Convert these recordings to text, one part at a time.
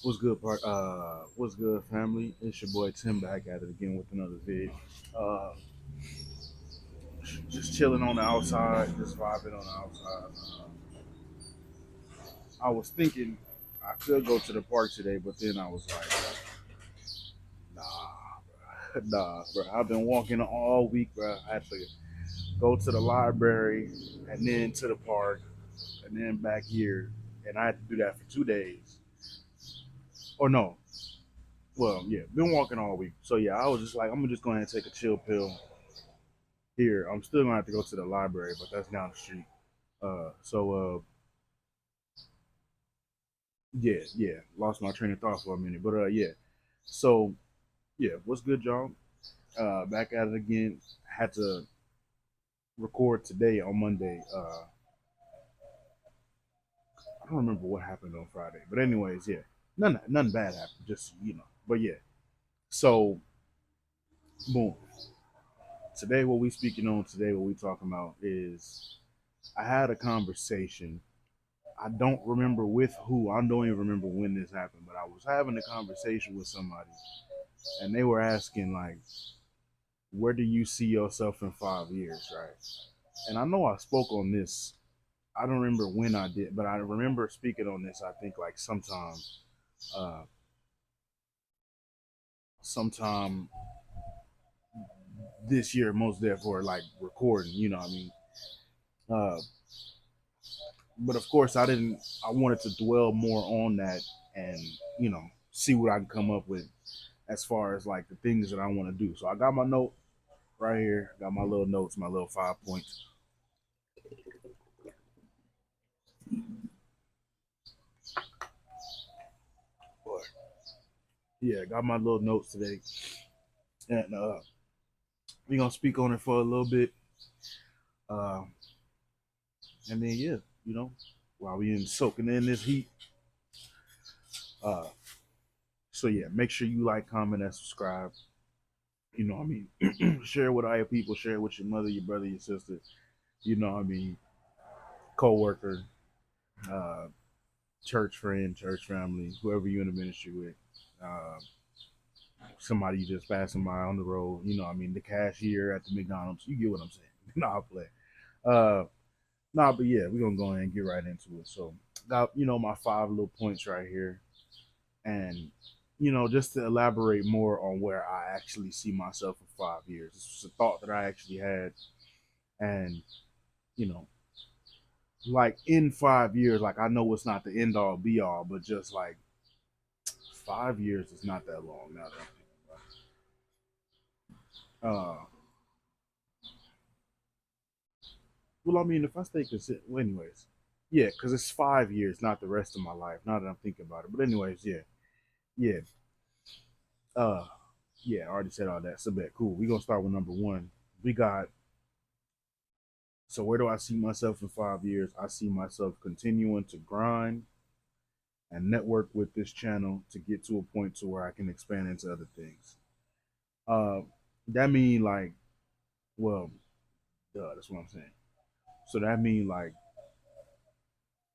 What's good, what's good, family? It's your boy Tim back at it again with another vid. Uh, just chilling on the outside, just vibing on the outside. I was thinking I could go to the park today, but then I was like, nah, bro. I've been walking all week, bro. I had to go to the library and then to the park and then back here, and I had to do that for 2 days. Or no, well, yeah, been walking all week. So yeah, I was just like, I'm gonna just go ahead and take a chill pill here. I'm still gonna have to go to the library, but that's down the street. So yeah, lost my train of thought for a minute, but yeah. So yeah, what's good, y'all? Back at it again. Had to record today on Monday. I don't remember what happened on Friday, but anyways, yeah, none bad happened. Just but yeah. So boom. Today, what we speaking on today, what we talking about is I had a conversation. I don't remember with who. I don't even remember when this happened, but I was having a conversation with somebody, and they were asking like, "Where do you see yourself in 5 years?" Right? And I know I spoke on this. I don't remember when I did, but I remember speaking on this. I think like uh, sometime this year, most therefore like recording. You know what I mean? Uh, but of course, I didn't. I wanted to dwell more on that and see what I can come up with as far as like the things that I want to do. So I got my note right here. Got my little notes, my little 5 points. But yeah, got my little notes today, and we gonna speak on it for a little bit, uh, and then yeah, you know, while we in soaking in this heat. Uh, so yeah, make sure you like, comment, and subscribe. You know what I mean? Share it with other people. Share it with your mother, your brother, your sister. You know what I mean? Co-worker, uh, church friend, church family, whoever you in the ministry with. Uh, Somebody you just passing by on the road. You know, what I mean, the cashier at the McDonald's. You get what I'm saying? No, I'll play. Uh, nah, but yeah, we're gonna go ahead and get right into it. So, got my 5 little points right here, and just to elaborate more on where I actually see myself in 5 years. This was a thought that I actually had, and you know, like in 5 years, like I know it's not the end all be all, but just like 5 years is not that long now that I'm thinking about it. Well, I mean, if I stay consistent, well, anyways, yeah, because it's 5 years, not the rest of my life. Now that I'm thinking about it, but anyways, yeah, uh, yeah, I already said all that. So, bet, cool. We gonna start with number one. We got. So, where do I see myself in 5 years? I see myself continuing to grind and network with this channel to get to a point to where I can expand into other things. Uh, that mean like, well, duh, that's what I'm saying. So that mean like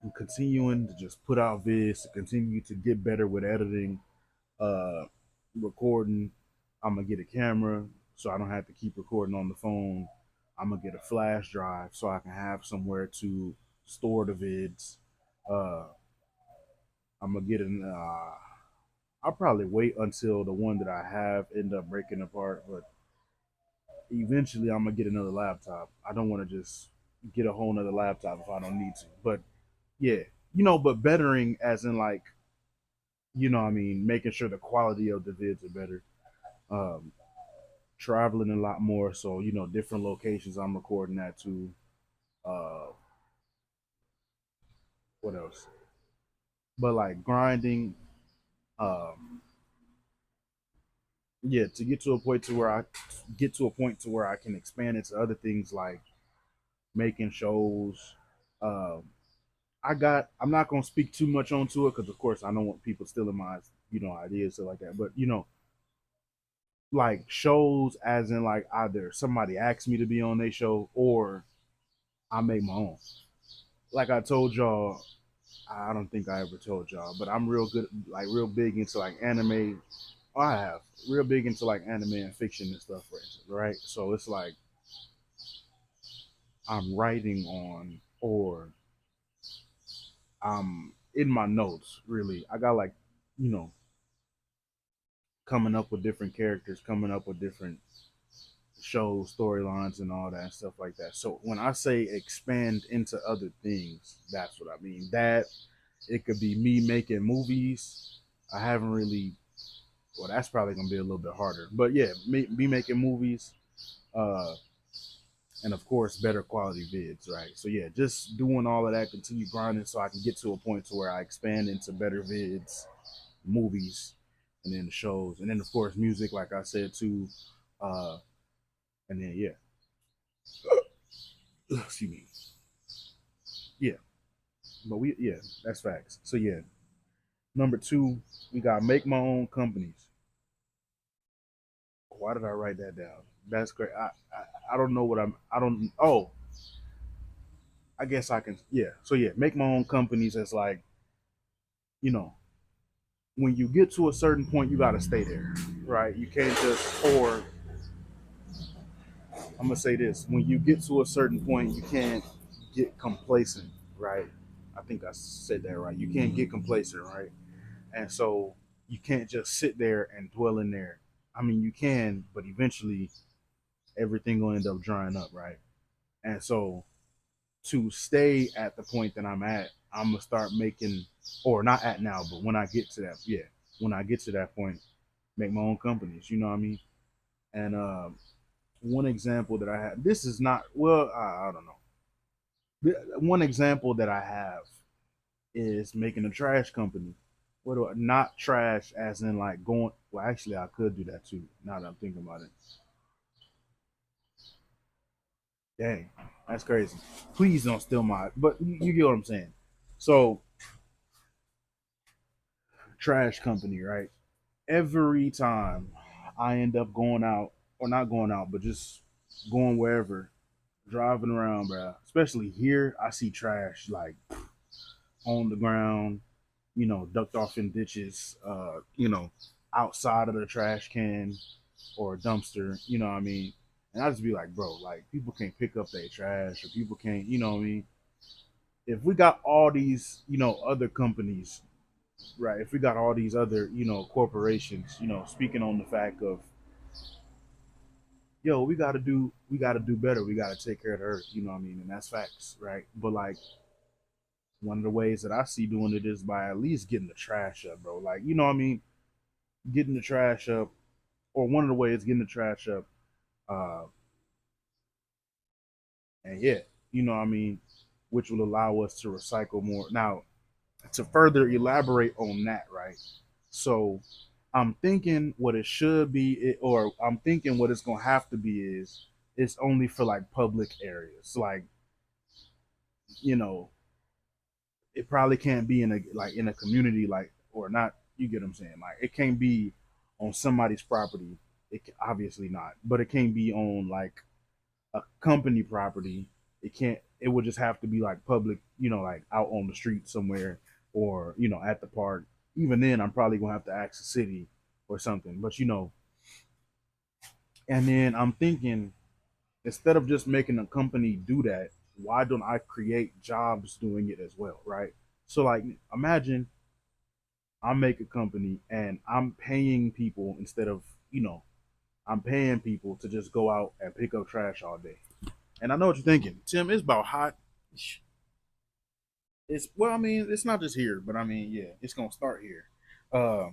I'm continuing to just put out vids, to continue to get better with editing, uh, recording. I'm gonna get a camera so I don't have to keep recording on the phone. I'm gonna get a flash drive so I can have somewhere to store the vids. Uh, I'm gonna get an. I'll probably wait until the one that I have end up breaking apart, but eventually I'm gonna get another laptop. I don't want to just get a whole nother laptop if I don't need to. But yeah, but bettering as in like, I mean, making sure the quality of the vids are better. Um, Traveling a lot more, so different locations I'm recording that to. Uh, what else? But like grinding, yeah, to get to a point to where I can expand into other things like making shows. Um, I'm not gonna speak too much onto it because of course I don't want people stealing my ideas stuff like that. But like shows as in like either somebody asked me to be on their show or I make my own. Like I told y'all, I don't think I ever told y'all, but I'm real good, like real big into like anime. I have real big into like anime and fiction and stuff, for instance, right? So it's like I'm writing on, or I'm in my notes. Really, I got like, you know, coming up with different characters, coming up with different shows, storylines, and all that and stuff like that. So when I say expand into other things, that's what I mean. That it could be me making movies. I haven't really. Well, that's probably gonna be a little bit harder. But yeah, me making movies, uh, and of course, better quality vids, right? So yeah, just doing all of that, continue grinding, so I can get to a point to where I expand into better vids, movies, and then shows, and then of course music, like I said too, uh, and then yeah, excuse me, yeah. But we yeah, that's facts. So yeah, number two, we got make my own companies. Why did I write that down? That's great. I don't know what I'm. I don't. Oh, I guess I can. Yeah. So yeah, make my own companies. As like, you know, when you get to a certain point, you got to stay there, right? You can't just. Or I'm gonna say this: when you get to a certain point, you can't get complacent, right? I think I said that right. You can't get complacent, right? And so you can't just sit there and dwell in there. I mean, you can, but eventually everything will end up drying up, right? And so to stay at the point that I'm at, I'm gonna start making, or not at now, but when I get to that, yeah, when I get to that point, make my own companies. You know what I mean? And one example that I have, this is not well, I don't know. One example that I have is making a trash company. What do I, not trash as in like going? Well, actually, I could do that too. Now that I'm thinking about it, dang, that's crazy. Please don't steal my. But you get what I'm saying. So trash company, right? Every time I end up going out, or not going out, but just going wherever, driving around, bro. Especially here, I see trash like on the ground, ducked off in ditches, outside of the trash can or a dumpster, you know what I mean? And I just be like, bro, like people can't pick up their trash or people can't, you know what I mean? If we got all these, other companies, right? If we got all these other, corporations, speaking on the fact of, yo, we gotta do better. We gotta take care of the earth, you know what I mean? And that's facts, right? But like one of the ways that I see doing it is by at least getting the trash up, bro. Like, you know what I mean? Getting the trash up, or one of the ways getting the trash up, uh, and yeah, you know what I mean, which will allow us to recycle more. Now, to further elaborate on that, right? So, I'm thinking what it should be, or I'm thinking what it's gonna have to be is it's only for like public areas, like you know, it probably can't be in a community like or not. You get what I'm saying? Like it can't be on somebody's property. Obviously not, but it can't be on like a company property. It can't. It would just have to be like public, like out on the street somewhere, or at the park. Even then, I'm probably gonna have to ask the city or something. But and then I'm thinking instead of just making a company do that, why don't I create jobs doing it as well, right? So like, imagine I make a company and I'm paying people instead of I'm paying people to just go out and pick up trash all day. And I know what you're thinking, Tim. It's about hot. It's well, I mean, it's not just here, but I mean, yeah, it's gonna start here. Uh,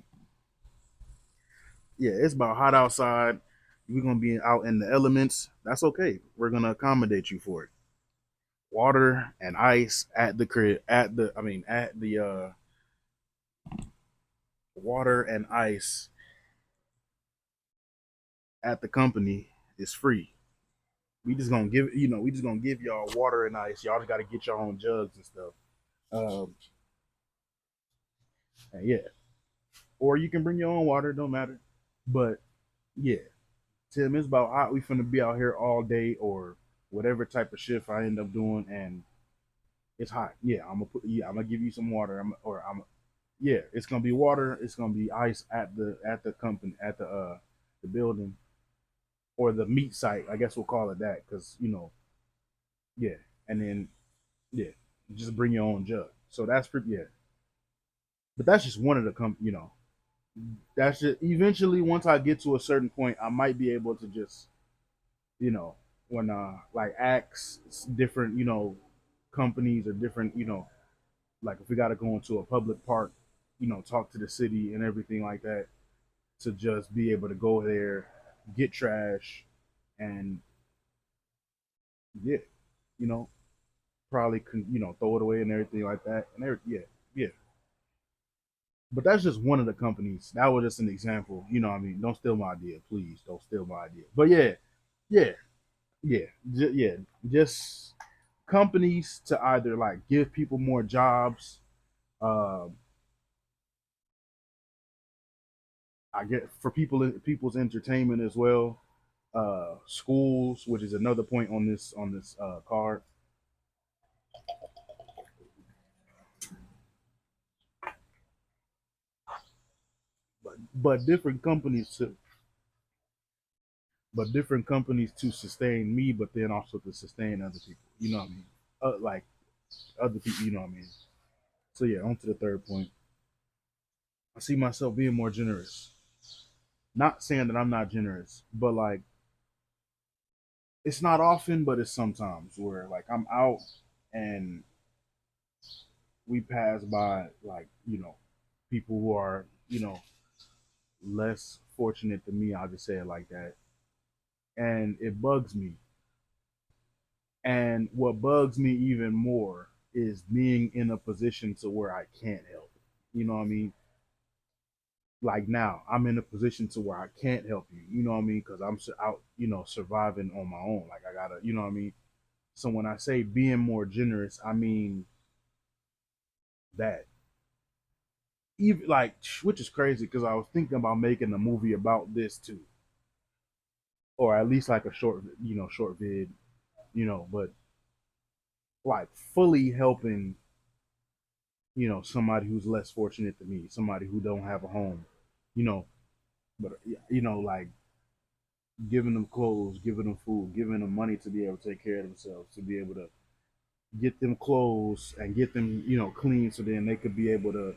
yeah, it's about hot outside. We're gonna be out in the elements. That's okay. We're gonna accommodate you for it. Water and ice at the crib, at the water and ice at the company is free. We just gonna give y'all water and ice. Y'all just gotta get your own jugs and stuff. Um, and yeah, or you can bring your own water. Don't matter. But yeah, Tim, it's about hot. We finna be out here all day or whatever type of shift I end up doing, and It's hot. Yeah, I'm gonna put. Yeah, I'm gonna give you some water. Yeah, it's gonna be water. It's gonna be ice at the company at the building or the meat site. I guess we'll call it that because yeah, and then yeah, just bring your own jug. So that's pretty yeah. But that's just one of the that's just eventually once I get to a certain point, I might be able to just you know when like ask different companies or different like if we got to go into a public park, talk to the city and everything like that to just be able to go there, get trash, and yeah, you know, probably can throw it away and everything like that. And yeah, yeah. But that's just one of the companies. That was just an example. You know, what I mean, don't steal my idea, please. Don't steal my idea. But yeah, yeah, yeah, yeah. Just companies to either like give people more jobs. Um, I get for people's entertainment as well. Schools, which is another point on this card. But different companies to different companies to sustain me, but then also to sustain other people. You know what I mean? Like other people. You know what I mean? So yeah, on to the third point. I see myself being more generous. Not saying that I'm not generous, but like it's not often, but it's sometimes where like I'm out and we pass by like people who are less fortunate than me. I'll just say it like that, and it bugs me. And what bugs me even more is being in a position to where I can't help. You know what I mean? Like now, I'm in a position to where I can't help you. You know what I mean? Because I'm out, surviving on my own. Like I gotta, you know what I mean? So when I say being more generous, I mean that. Even like, which is crazy because I was thinking about making a movie about this too, or at least like a short vid, but like fully helping, somebody who's less fortunate than me, somebody who don't have a home, you know, but like giving them clothes, giving them food, giving them money to be able to take care of themselves, to be able to get them clothes and get them, clean, so then they could be able to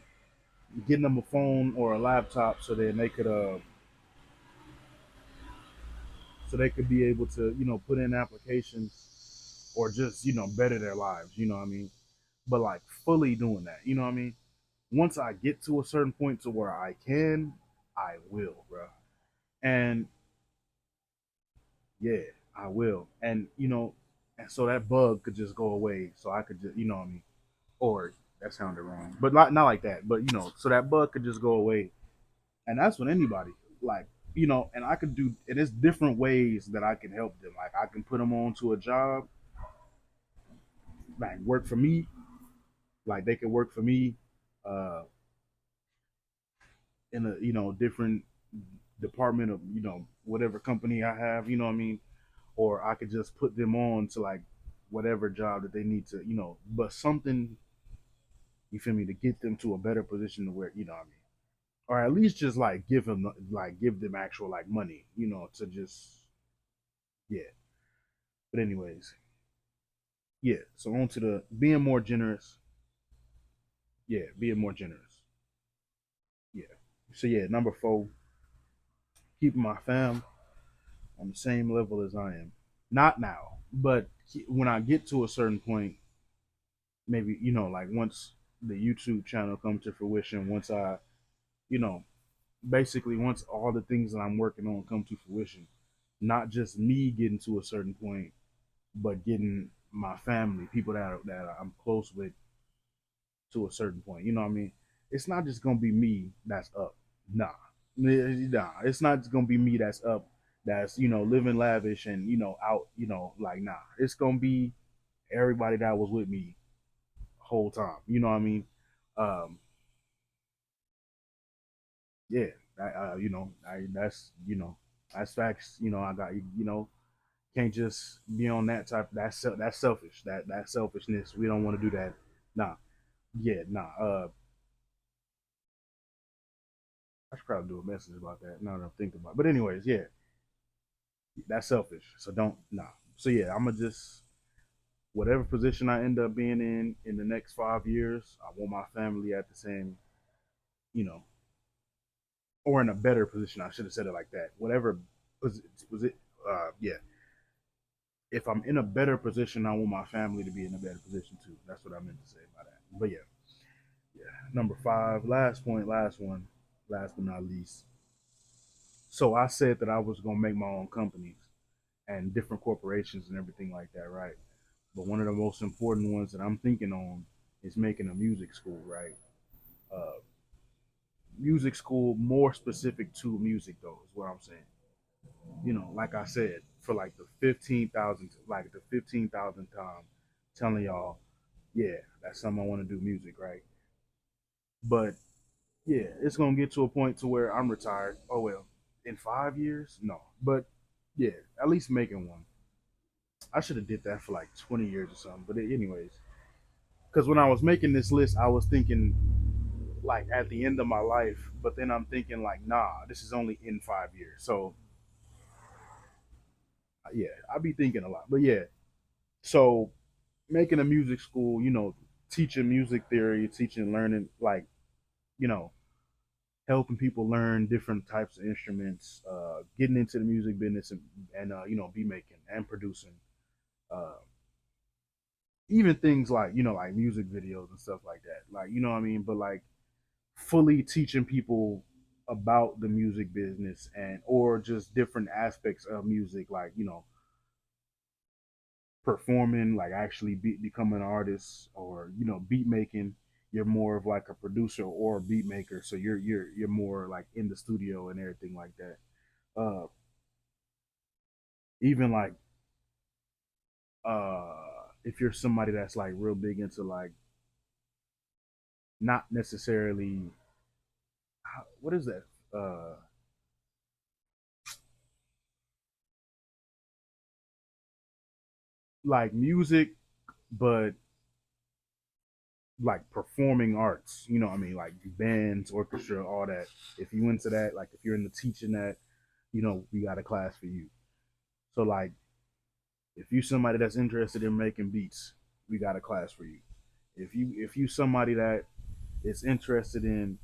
get them a phone or a laptop, so then they could be able to, put in applications or just, better their lives. You know what I mean? But like fully doing that, you know what I mean? Once I get to a certain point to where I can, I will, bro. And yeah, I will. And and so that bug could just go away. So I could just, what I mean? Or that sounded wrong, but not like that. But so that bug could just go away, and that's with anybody. Like and I could do, and it's different ways that I can help them. Like I can put them onto a job, like work for me. Like they can work for me, uh, in a different department of whatever company I have. You know what I mean? Or I could just put them on to like whatever job that they need to, but something, you feel me, to get them to a better position to where, what I mean, or at least just like give them actual like money, to just yeah. But anyways, yeah. So on to the being more generous. Yeah, being more generous. Yeah. So yeah, number four, keeping my fam on the same level as I am. Not now, but when I get to a certain point, maybe like once the YouTube channel comes to fruition, once I, you know, basically once all the things that I'm working on come to fruition, not just me getting to a certain point, but getting my family, people that I'm close with, to a certain point. You know what I mean? It's not just gonna be me that's up. Nah, nah. It's not just gonna be me that's up. That's living lavish and out. Like nah. It's gonna be everybody that was with me whole time. You know what I mean? Um, yeah. That's that's facts. I got Can't just be on that type. That's selfish. That selfishness. We don't want to do that. Nah. Yeah. Nah. I should probably do a message about that. Now that I'm thinking about it. But anyways, yeah, that's selfish. So don't. Nah. So yeah, I'm gonna just whatever position I end up being in the next 5 years. I want my family at the same, you know, or in a better position. I should have said it like that. Whatever was it? Yeah. If I'm in a better position, I want my family to be in a better position too. That's what I meant to say by that. But yeah, yeah. Number five, last point, last one, last but not least. So I said that I was gonna make my own companies and different corporations and everything like that, right? But one of the most important ones that I'm thinking on is making a music school, right? Uh, music school more specific to music, though, is what I'm saying. Like I said, for like the 15,000th time, telling y'all, yeah, that's something I want to do music, right? But yeah, it's gonna get to a point to where I'm retired. Oh well, in 5 years, no. But yeah, at least making one. I should have did that for like 20 years or something. But anyways, because when I was making this list, I was thinking like at the end of my life, but then I'm thinking like, nah, this is only in 5 years. So yeah, I be thinking a lot. But yeah, so making a music school, teaching music theory, teaching learning, like, you know, helping people learn different types of instruments, getting into the music business and be making and producing, uh, even things like like music videos and stuff like that. Like what I mean, but like fully teaching people about the music business and or just different aspects of music, like performing, like actually becoming an artist, or beat making. You're more of like a producer or a beat maker, so you're more like in the studio and everything like that. uh Even like if you're somebody that's like real big into like not necessarily what is that, like music, but like performing arts, what I mean, like bands, orchestra, all that. If you into that, like if you're into teaching that, we got a class for you. So like if you somebody that's interested in making beats, we got a class for you. If you somebody that is interested in,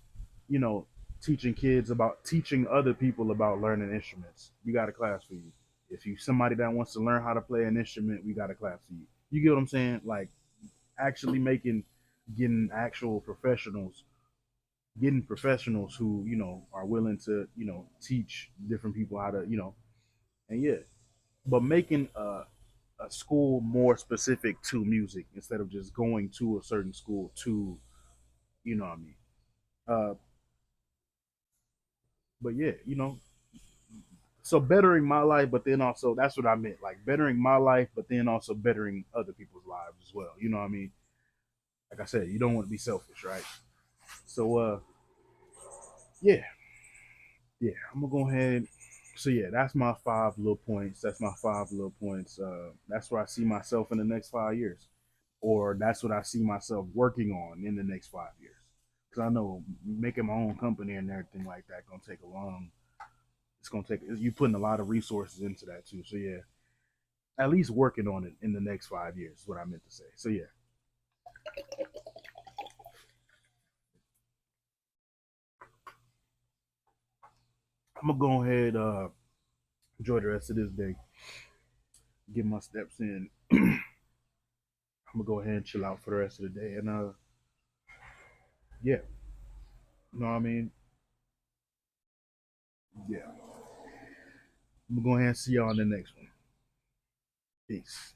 you know, teaching other people about learning instruments, we got a class for you. If you somebody that wants to learn how to play an instrument, we got a class for you. You get what I'm saying? Like actually getting actual professionals, getting professionals who are willing to teach different people how to and yeah, but making a school more specific to music instead of just going to a certain school to what I mean. Uh, but yeah, so bettering my life, but then also that's what I meant, like bettering my life, but then also bettering other people's lives as well. You know what I mean? Like I said, you don't want to be selfish, right? So yeah, yeah, I'm gonna go ahead. So yeah, that's my five little points. That's my five little points. That's where I see myself in the next 5 years, or that's what I see myself working on in the next 5 years. Because I know making my own company and everything like that gonna take a long. It's gonna take you putting a lot of resources into that too. So yeah, at least working on it in the next 5 years is what I meant to say. So yeah, I'm gonna go ahead, enjoy the rest of this day, get my steps in. I'm gonna go ahead and chill out for the rest of the day, and yeah, you know what I mean. Yeah, I'm gonna go ahead and see y'all in the next one. Peace.